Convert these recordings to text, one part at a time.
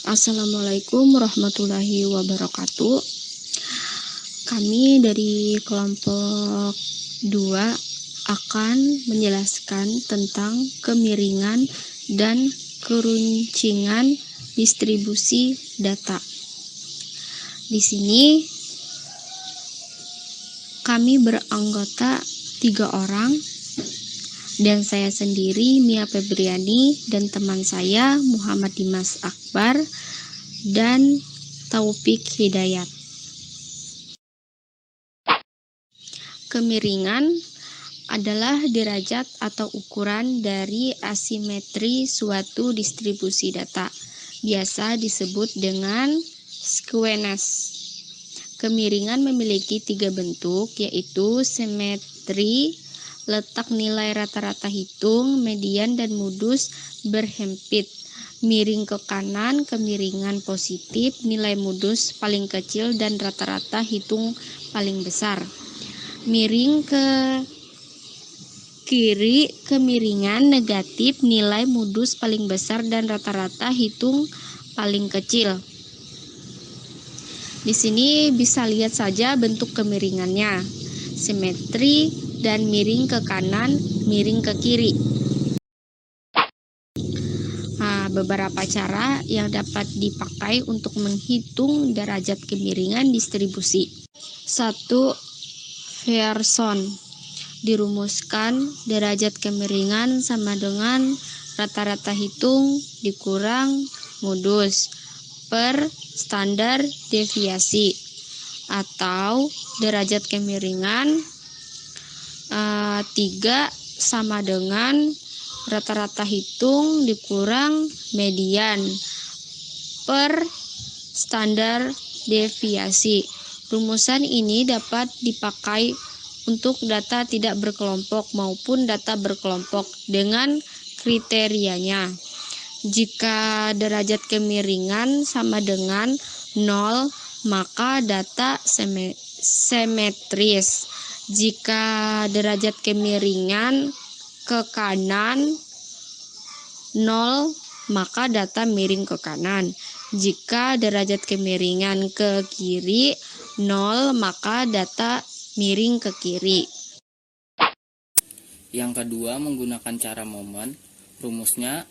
Assalamualaikum warahmatullahi wabarakatuh. Kami dari kelompok 2 akan menjelaskan tentang kemiringan dan keruncingan distribusi data. Di sini kami beranggota 3 orang, dan saya sendiri Mia Febriani dan teman saya Muhammad Dimas Akbar dan Taufik Hidayat. Kemiringan adalah derajat atau ukuran dari asimetri suatu distribusi data. Biasa disebut dengan skewness. Kemiringan memiliki 3 bentuk, yaitu simetri, letak nilai rata-rata hitung, median, dan modus berhimpit. Miring ke kanan, kemiringan positif, nilai modus paling kecil dan rata-rata hitung paling besar. Miring ke kiri, kemiringan negatif, nilai modus paling besar dan rata-rata hitung paling kecil. Di sini bisa lihat saja bentuk kemiringannya, simetri dan miring ke kanan, miring ke kiri. Nah, beberapa cara yang dapat dipakai untuk menghitung derajat kemiringan distribusi. 1. Pearson. Dirumuskan derajat kemiringan sama dengan rata-rata hitung dikurang modus per standar deviasi, atau derajat kemiringan 3 sama dengan rata-rata hitung dikurang median per standar deviasi. Rumusan ini dapat dipakai untuk data tidak berkelompok maupun data berkelompok dengan kriterianya. Jika derajat kemiringan sama dengan 0, maka data simetris. Jika derajat kemiringan ke kanan 0, maka data miring ke kanan. Jika derajat kemiringan ke kiri 0, maka data miring ke kiri. Yang kedua, menggunakan cara momen. Rumusnya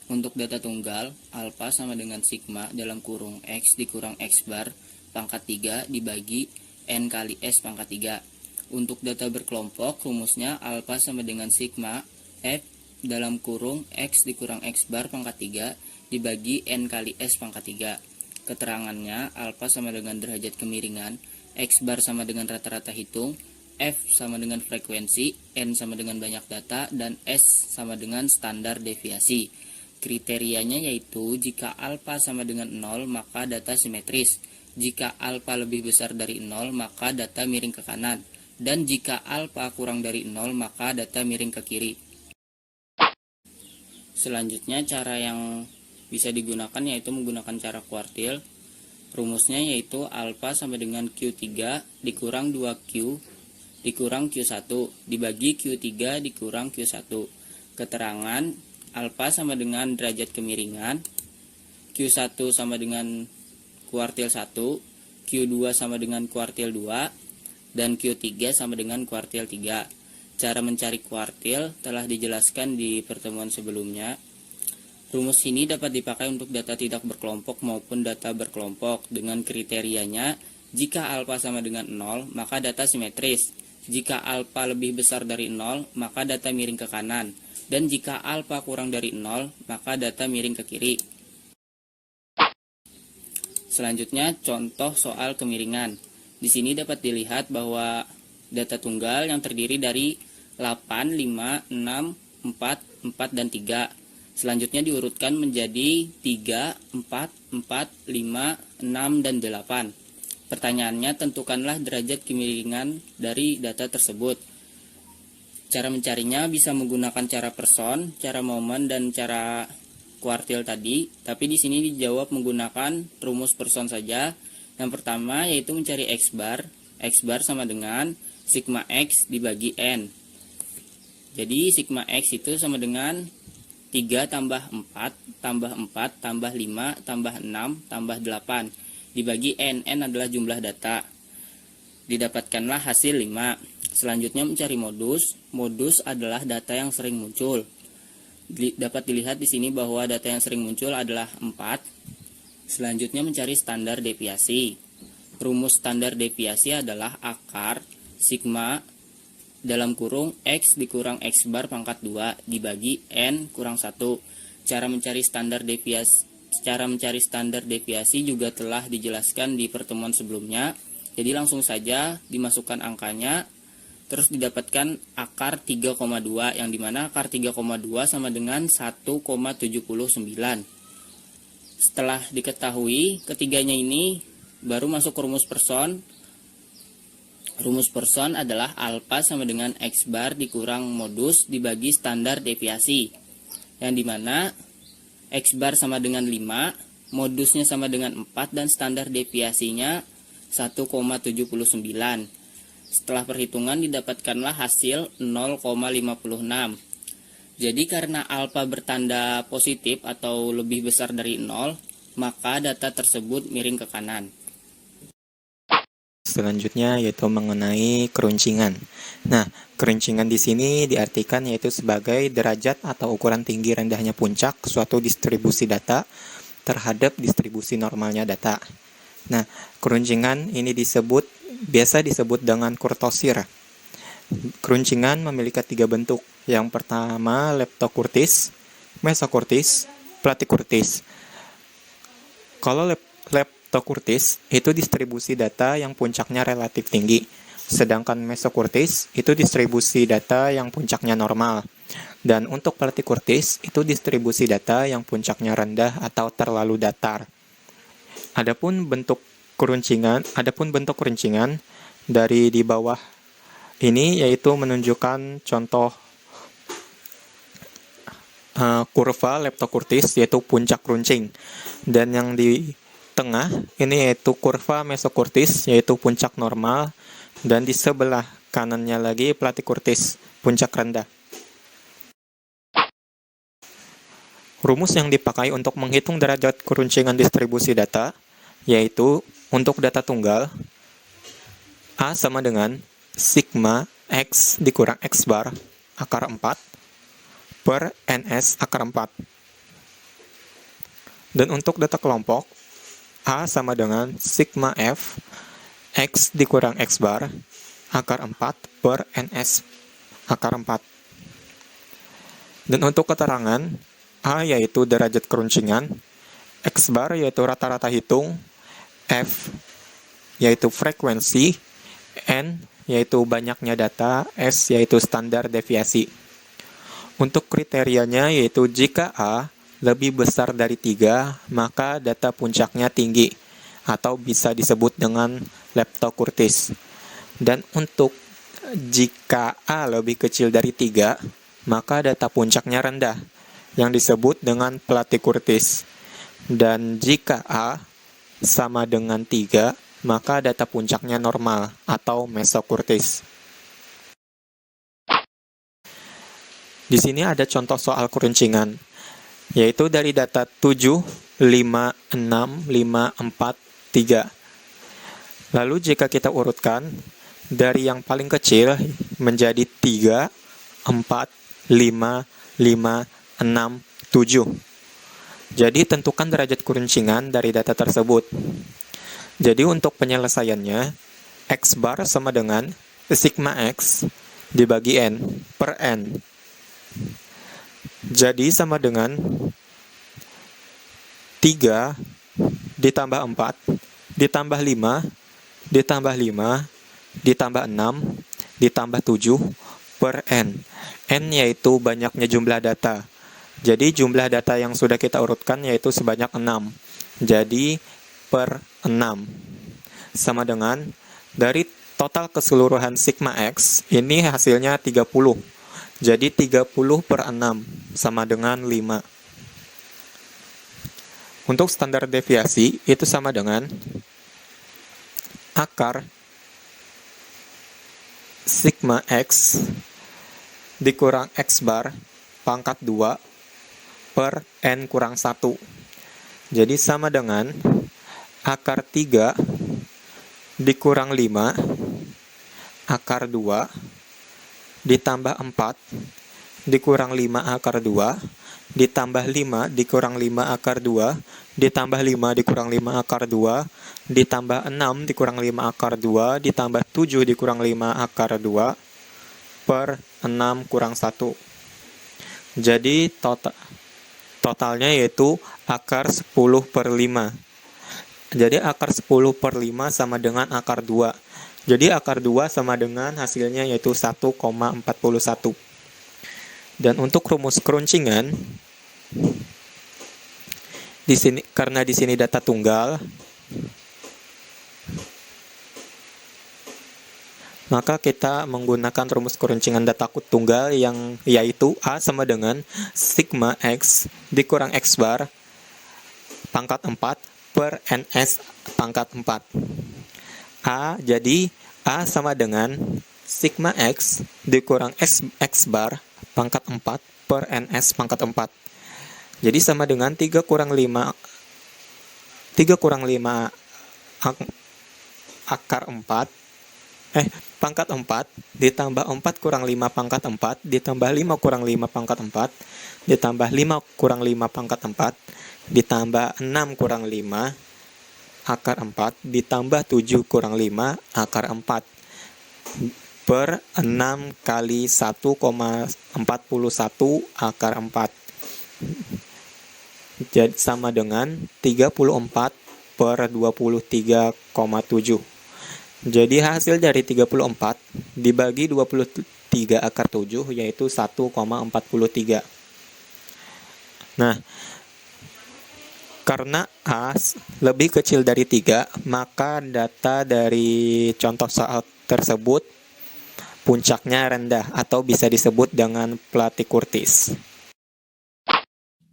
untuk data tunggal, alfa sama dengan sigma dalam kurung x dikurang x bar pangkat 3 dibagi n kali s pangkat 3. Untuk data berkelompok, rumusnya alfa sama dengan sigma f dalam kurung x dikurang x bar pangkat 3 dibagi n kali s pangkat 3. Keterangannya, alfa sama dengan derajat kemiringan, x bar sama dengan rata-rata hitung, f sama dengan frekuensi, n sama dengan banyak data, dan s sama dengan standar deviasi. Kriterianya yaitu jika alfa sama dengan 0, maka data simetris. Jika alfa lebih besar dari 0, maka data miring ke kanan. Dan jika alfa kurang dari 0, maka data miring ke kiri. Selanjutnya, cara yang bisa digunakan yaitu menggunakan cara kuartil. Rumusnya yaitu alfa sama dengan Q3 dikurang 2Q dikurang Q1 dibagi Q3 dikurang Q1. Keterangan, alfa sama dengan derajat kemiringan, Q1 sama dengan kuartil 1, Q2 sama dengan kuartil 2, dan Q3 sama dengan kuartil 3. Cara mencari kuartil telah dijelaskan di pertemuan sebelumnya. Rumus ini dapat dipakai untuk data tidak berkelompok maupun data berkelompok dengan kriterianya jika alfa sama dengan 0, maka data simetris. Jika alfa lebih besar dari 0, maka data miring ke kanan. Dan jika alfa kurang dari 0, maka data miring ke kiri. Selanjutnya, contoh soal kemiringan. Di sini dapat dilihat bahwa data tunggal yang terdiri dari 8, 5, 6, 4, 4, dan 3. Selanjutnya diurutkan menjadi 3, 4, 4, 5, 6, dan 8. Pertanyaannya, tentukanlah derajat kemiringan dari data tersebut. Cara mencarinya bisa menggunakan cara person, cara momen, dan cara kuartil tadi. Tapi di sini dijawab menggunakan rumus person saja. Yang pertama yaitu mencari x bar. X bar sama dengan sigma x dibagi n. Jadi sigma x itu sama dengan 3 tambah 4 tambah 4 tambah 5 tambah 6 tambah 8 dibagi N. N adalah jumlah data. Didapatkanlah hasil 5. Selanjutnya mencari modus. Modus adalah data yang sering muncul. Dapat dilihat di sini bahwa data yang sering muncul adalah 4. Selanjutnya mencari standar deviasi. Rumus standar deviasi adalah akar sigma dalam kurung X dikurang X bar pangkat 2 dibagi N kurang 1. Cara mencari standar deviasi juga telah dijelaskan di pertemuan sebelumnya. Jadi langsung saja dimasukkan angkanya, terus didapatkan akar 3,2, yang dimana akar 3,2 sama dengan 1,79. Setelah diketahui ketiganya ini, baru masuk ke rumus person. Rumus person adalah alfa sama dengan X bar dikurang modus dibagi standar deviasi, yang dimana X bar sama dengan 5, modusnya sama dengan 4, dan standar deviasinya 1,79. Setelah perhitungan didapatkanlah hasil 0,56. Jadi karena alfa bertanda positif atau lebih besar dari 0, maka data tersebut miring ke kanan. Selanjutnya yaitu mengenai keruncingan. Nah, keruncingan di sini diartikan yaitu sebagai derajat atau ukuran tinggi rendahnya puncak suatu distribusi data terhadap distribusi normalnya data. Nah, keruncingan ini biasa disebut dengan kurtosir. Keruncingan memiliki 3 bentuk. Yang pertama leptokurtis, mesokurtis, platikurtis. Kalau leptokurtis itu distribusi data yang puncaknya relatif tinggi, sedangkan mesokurtis itu distribusi data yang puncaknya normal. Dan untuk platikurtis itu distribusi data yang puncaknya rendah atau terlalu datar. Adapun bentuk keruncingan dari di bawah ini yaitu menunjukkan contoh kurva leptokurtis yaitu puncak runcing, dan yang di tengah ini yaitu kurva mesokurtis yaitu puncak normal, dan di sebelah kanannya lagi platikurtis puncak rendah. Rumus yang dipakai untuk menghitung derajat keruncingan distribusi data yaitu untuk data tunggal A sama dengan sigma X dikurang X bar akar 4 per NS akar 4. Dan untuk data kelompok, A sama dengan sigma F X dikurang X bar akar 4 per NS akar 4. Dan untuk keterangan, A yaitu derajat keruncingan, X bar yaitu rata-rata hitung, F yaitu frekuensi, N yaitu banyaknya data, S yaitu standar deviasi. Untuk kriterianya yaitu jika A lebih besar dari 3, maka data puncaknya tinggi atau bisa disebut dengan leptokurtis. Dan untuk jika A lebih kecil dari 3, maka data puncaknya rendah yang disebut dengan platikurtis. Dan jika A sama dengan 3, maka data puncaknya normal atau mesokurtis. Di sini ada contoh soal keruncingan, yaitu dari data 7, 5, 6, 5, 4, 3. Lalu jika kita urutkan, dari yang paling kecil menjadi 3, 4, 5, 5, 6, 7. Jadi tentukan derajat keruncingan dari data tersebut. Jadi untuk penyelesaiannya, X bar sama dengan sigma X dibagi N per N. Jadi sama dengan 3 ditambah 4 ditambah 5 ditambah 5 ditambah 6 ditambah 7 per N. N yaitu banyaknya jumlah data. Jadi jumlah data yang sudah kita urutkan yaitu sebanyak 6. Jadi per 6 sama dengan dari total keseluruhan sigma X ini hasilnya 30. Jadi 30 per 6 sama dengan 5. Untuk standar deviasi itu sama dengan akar sigma X dikurang X bar pangkat 2 per N kurang 1. Jadi sama dengan akar 3 dikurang 5 akar 2 ditambah 4 dikurang 5 akar 2 ditambah 5 dikurang 5 akar 2 ditambah 5 dikurang 5 akar 2 ditambah 6 dikurang 5 akar 2 ditambah 7 dikurang 5 akar 2 per 6 kurang 1. Jadi totalnya yaitu akar 10 per 5. Jadi akar 10 per 5 sama dengan akar 2. Jadi akar 2 sama dengan hasilnya yaitu 1,41. Dan untuk rumus keruncingan, karena di sini data tunggal, maka kita menggunakan rumus keruncingan data tunggal yang yaitu A sama dengan sigma X dikurang X bar pangkat 4 per NS pangkat 4. Jadi A sama dengan sigma X dikurang X bar pangkat 4 per NS pangkat 4. Jadi sama dengan 3 kurang 5 akar 4 pangkat 4 ditambah 4 kurang 5 pangkat 4 ditambah 5 kurang 5 pangkat 4 ditambah 5 kurang 5 pangkat 4 ditambah 6 kurang 5 akar 4 ditambah 7 kurang 5 akar 4 per 6 kali 1,41 akar 4. Jadi sama dengan 34 per 23,7. Jadi hasil dari 34 dibagi 23 akar 7 yaitu 1,43. Nah, karena A lebih kecil dari 3, maka data dari contoh soal tersebut puncaknya rendah atau bisa disebut dengan platykurtis.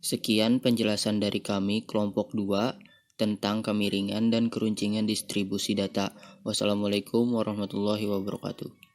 Sekian penjelasan dari kami kelompok 2 tentang kemiringan dan keruncingan distribusi data. Wassalamualaikum warahmatullahi wabarakatuh.